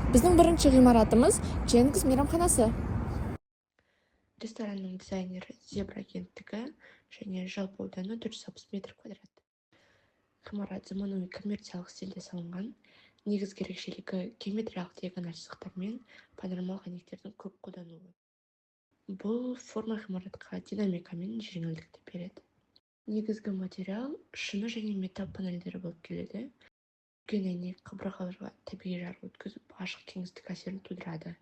Біздің бірінші ғимаратымыз Дженкс мейрамханасы. Ресторанның дизайнері Зебра агенттігі және жалпы ауданы 460 метр квадрат. Ғимарат заманауи коммерциялық стильде салынған. Негізгі ерекшелігі геометриялық диагональ сызықтар мен панорамалық әйнектердің көп қолдануы. Бұл форма ғимаратқа динамика мен жеңілдікті береді. Негізгі материал шыны және металл панельдері болып келеді. Үлкен әйнек қабырғаларға табиғи жарық өткізіп, ашық кеңістік әсерін тудырады.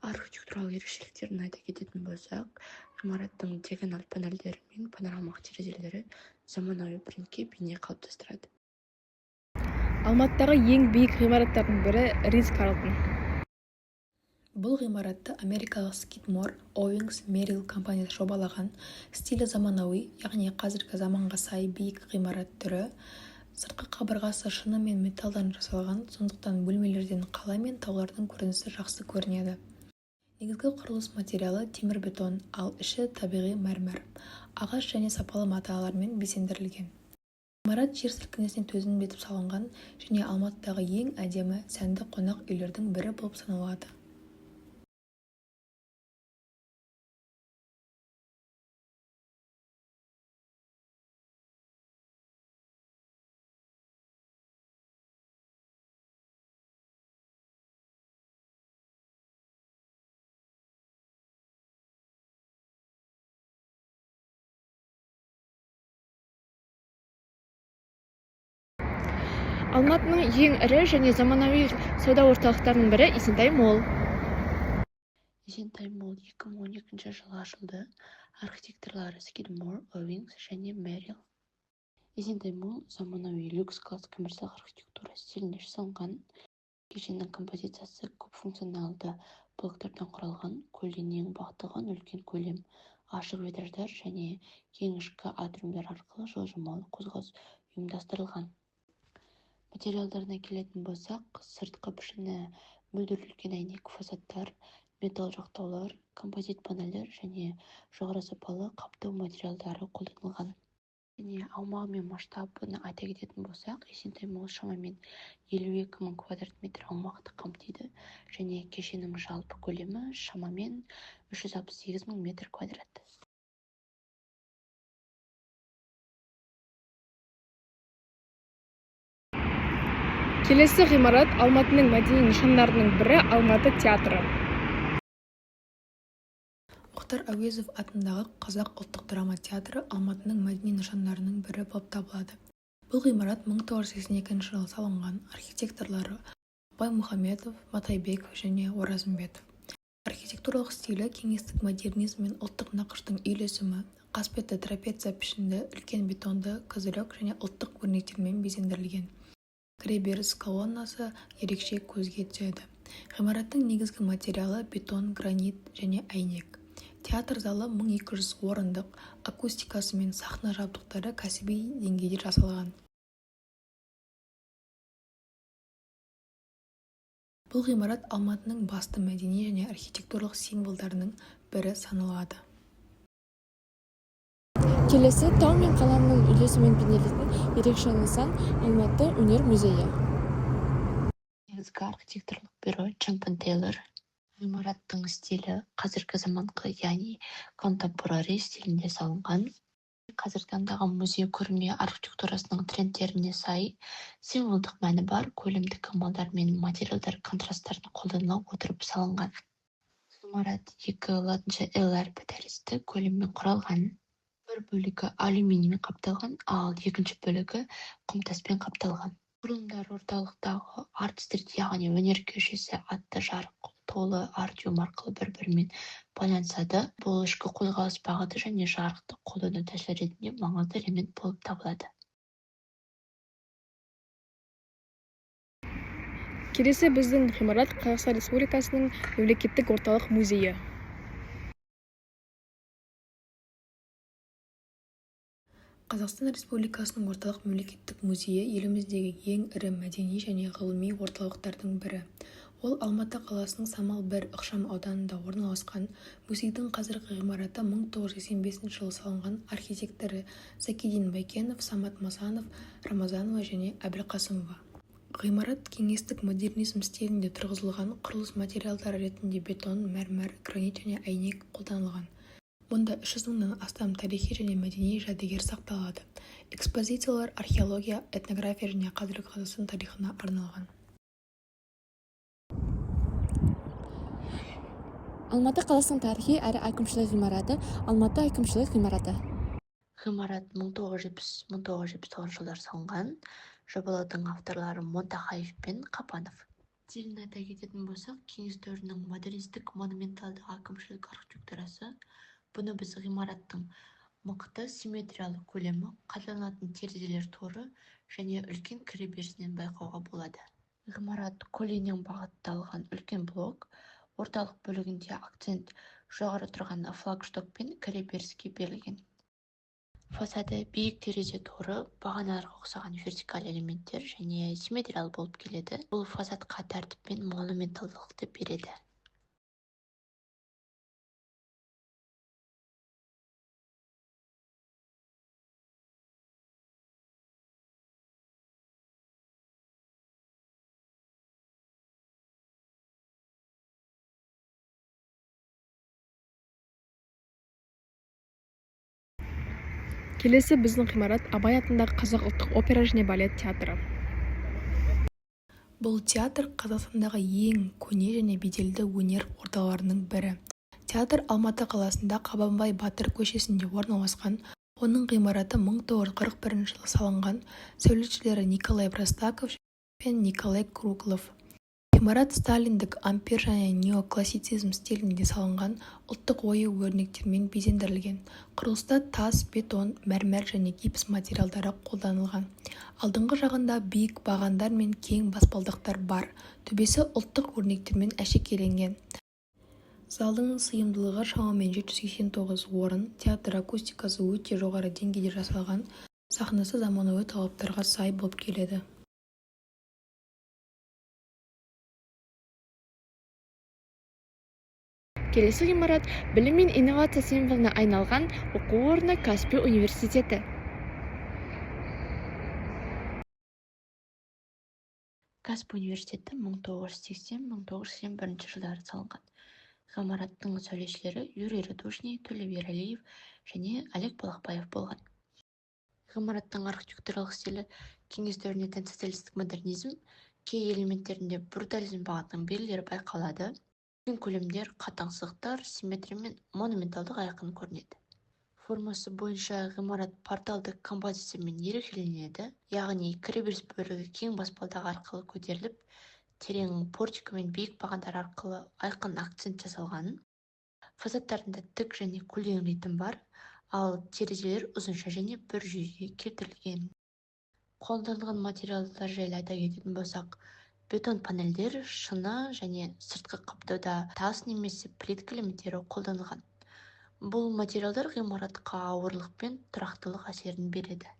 Архитектуралық ерекшеліктерін айта кететін болсақ, ғимараттың диагональ панельдері мен панорамалық терезелері заманауи брендке бейне қалыптастырады. Алматыдағы ең биік ғимараттардың бірі Ритц-Карлтон. Бұл ғимаратты америкалық Skidmore, Owings, Merrill компаниясы жобалаған. Стилі заманауи, яғни қазіргі заманға сай биік ғимарат түрі. Сыртқы қабырғасы шыны мен металдан жасалған, сондықтан бөлмелерден қала мен таулардың көрінісі жақсы көрінеді. Негізгі құрылыс материалы темірбетон, ал іші табиғи мәрмәр, ағаш және сапалы маталармен безендірілген. Ғимарат жер сілкінісіне төзімді етіп салынған және Алматыдағы ең әдемі сәнді қонақ үйлердің бірі болып саналады. Алматының ең ірі және заманауи сауда орталықтарының бірі Есентай Молл. Есентай Молл 2012 жылы ашылды. Архитекторлары Skidmore, Owings және Merrill. Есентай Молл заманауи люкс-класс коммерциялық архитектура стилінде жасалған. Кешеннің композициясы көп функционалды блоктардан құралған, көлденең бағытталған үлкен көлем, ашық витраждар және кең ішкі атриумдар арқылы жылжымалы қозғалыс ұйымдастырылған. Материалдарына келетін болсақ, сыртқы пішіні мөлдірелген әйнек фасадтар, металл жақтаулар, композит панельдер және жоғары сапалы қаптау материалдары қолданылған. Және аумағы мен масштабын айта кететін болсақ, Есентай Молл шамамен 52 мың квадрат метр аумақты қамтиды және кешеннің жалпы көлемі шамамен 368 мың метр квадрат. Келесі ғимарат Алматының мәдени нышандарының бірі Алматы театры. Мұхтар Әуезов атындағы Қазақ ұлттық драма театры Алматының мәдени нышандарының бірі болып табылады. Бұл ғимарат 1982 жылы салынған. Архитекторлары Баймұхаметов, Матайбеков және Оразымбетов. Архитектуралық стилі кеңестік модернизм мен ұлттық нақыштың үйлесімі, қасбетті трапеция пішінді, үлкен бетонды көзілік және ұлттық өрнектермен безендірілген. Кіреберіс колоннасы ерекше көзге түседі. Ғимараттың негізгі материалы бетон, гранит және әйнек. Театр залы 1200 орындық, акустикасы мен сахна жабдықтары кәсіби деңгейде жасалған. Бұл ғимарат Алматының басты мәдени және архитектуралық символдарының бірі саналады. Келесі тау мен қаланың үйлесімін бейнелейтін ерекше нысан Алматы өнер музейі. Негізгі архитекторлық бюро Чампан Тейлор. Ғимараттың стилі қазіргі заманғы, яғни контемпорари стилінде салынған. Қазіргі таңдағы музей көрме архитектурасының трендтеріне сай, символдық мәні бар көлемдік амалдар мен материалдар контрасттарын қолдана отырып салынған. Ғимарат 2 латынша L әрпі тәрізді көлеммен құралған. Бір бөлігі алюминиймен қапталған, ал екінші бөлігі құмтаспен қапталған. Құрылымдар орталықтағы арт-стрит, яғни өнер көшесі атты жарық толы артюм арқылы бір-бірімен байланысады. Бұл ішкі қозғалыс бағыты және жарықты қолдану тәсілі ретінде маңызды элемент болып табылады. Келесі біздің ғимарат Қазақстан Республикасының мемлекеттік орталық музейі. Қазақстан Республикасының орталық мемлекеттік музейі еліміздегі ең ірі мәдени және ғылыми орталықтардың бірі. Ол Алматы қаласының Самал 1 ықшам ауданында орналасқан. Музейдің қазіргі ғимараты 1985 жылы салынған. Архитекторы Закидин Байкенов, Самат Масанов, Рамазанова және Әбілқасымова. Ғимарат кеңестік модернизм стилінде тұрғызылған, құрылыс материалдары ретінде бетон, мәрмәр, гранит және әйнек қолданылған. Мұнда 300 мыңнан астам тарихи және мәдени жәдігер сақталады. Экспозициялар археология, этнография және қазіргі Қазақстан тарихына арналған. Алматы қаласының тарихи әрі әкімшілік ғимараты Алматы әкімшілік ғимараты. Ғимарат 1970-1979 жылдар салынған. Жобалаудың авторлары Монтахаев пен Қапанов. Стилін айта кететін болсақ, кеңес дәуірінің модернистік монументалды әкімшілік архитектурасы. Бұны біз ғимараттың мықты симметриялы көлемі, қадағаланатын терезелер торы және үлкен кіреберісінен байқауға болады. Ғимарат көлденең бағытталған үлкен блок, орталық бөлігінде акцент жоғары тұрған флагшток пен кіреберіске берілген. Фасады биік терезе торы, бағаналарға ұқсаған вертикаль элементтер және симметриялы болып келеді. Бұл фасадқа тәртіп пен монументалдылықты береді. Келесі біздің ғимарат Абай атындағы Қазақ ұлттық опера және балет театры. Бұл театр Қазақстандағы ең көне және беделді өнер ордаларының бірі. Театр Алматы қаласында Қабанбай Батыр көшесінде орналасқан. Оның ғимараты 1941 жылы салынған. Сәулетшілері Николай Простаков пен Николай Круглов. Ғимарат сталиндік ампир және неоклассицизм стилінде салынған, ұлттық ою-өрнектермен безендірілген. Құрылыста тас, бетон, мәрмәр және гипс материалдары қолданылған. Алдыңғы жағында биік бағандар мен кең баспалдақтар бар. Төбесі ұлттық өрнектермен әшекейленген. Залдың сыйымдылығы шамамен 789 орын. Театр акустикасы өте жоғары деңгейде жасалған. Сахнасы заманауи талаптарға сай болып келеді. Келесі ғимарат білім мен инновация символына айналған оқу орны Каспий университеті. Каспий университеті 1980-1981 жылдары салынған. Ғимараттың сәулетшілері Юрий Радушный, Төле Ералиев және Олег Балақбаев болған. Ғимараттың архитектуралық стилі кеңес дәуіріне тән социалистік модернизм, кей элементтерінде брутализм бағытының белгілері байқалады. Көлемдер, қатаң сызықтар, симметрия мен монументалдық айқын көрінеді. Формасы бойынша ғимарат порталды композициямен ерекшеленеді, яғни кіреберіс бөлігі кең баспалдақ арқылы көтеріліп, терең портика мен биік бағандар арқылы айқын акцент жасалған. Фасадтарында тік және көлденең ритм бар, ал терезелер ұзынша және бір жүйеге келтірілген. Қолданылған материалдар жайлы айта кететін болсақ, бетон панельдер, шыны және сыртқы қаптауда тас немесе плитка элементтері қолданылған. Бұл материалдар ғимаратқа ауырлық пен тұрақтылық әсерін береді.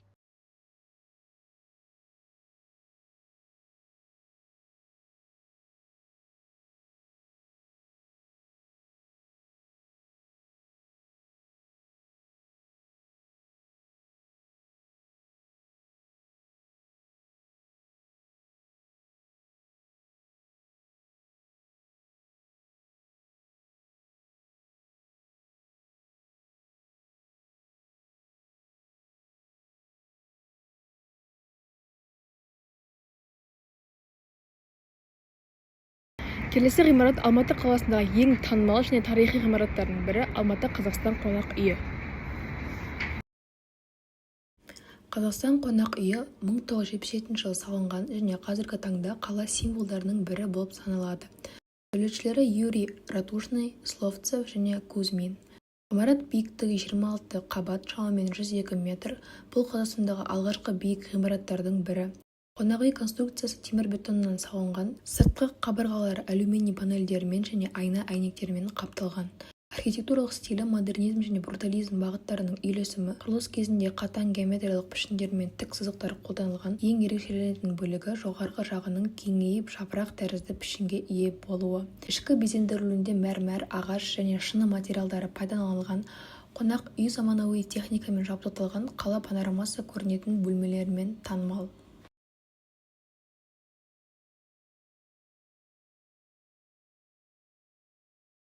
Келесі ғимарат Алматы қаласындағы ең танымал және тарихи ғимараттардың бірі Алматы Қазақстан қонақ үйі. Қазақстан қонақ үйі 1977 жылы салынған және қазіргі таңда қала символдарының бірі болып саналады. Сәулетшілері Юрий Радушный, Словцев және Кузьмин. Ғимарат биіктігі 26 қабат, шамамен 102 метр. Бұл Қазақстандағы алғашқы биік ғимараттардың бірі. Қонақ үй конструкциясы темір-бетоннан салынған, сыртқы қабырғалары алюминий панельдерімен және айна әйнектермен қапталған. Архитектуралық стилі модернизм және брутализм бағыттарының үйлесімі. Құрылыс кезінде қатаң геометриялық пішіндер мен тік сызықтар қолданылған. Ең ерекшеленетін бөлігі жоғарғы жағының кеңейіп жапырақ тәрізді пішінге ие болуы. Ішкі безендірілуінде мәрмәр, ағаш және шыны материалдары пайдаланылған. Қонақ үй заманауи техникамен жабдықталған, қала панорамасы көрінетін бөлмелермен танымал.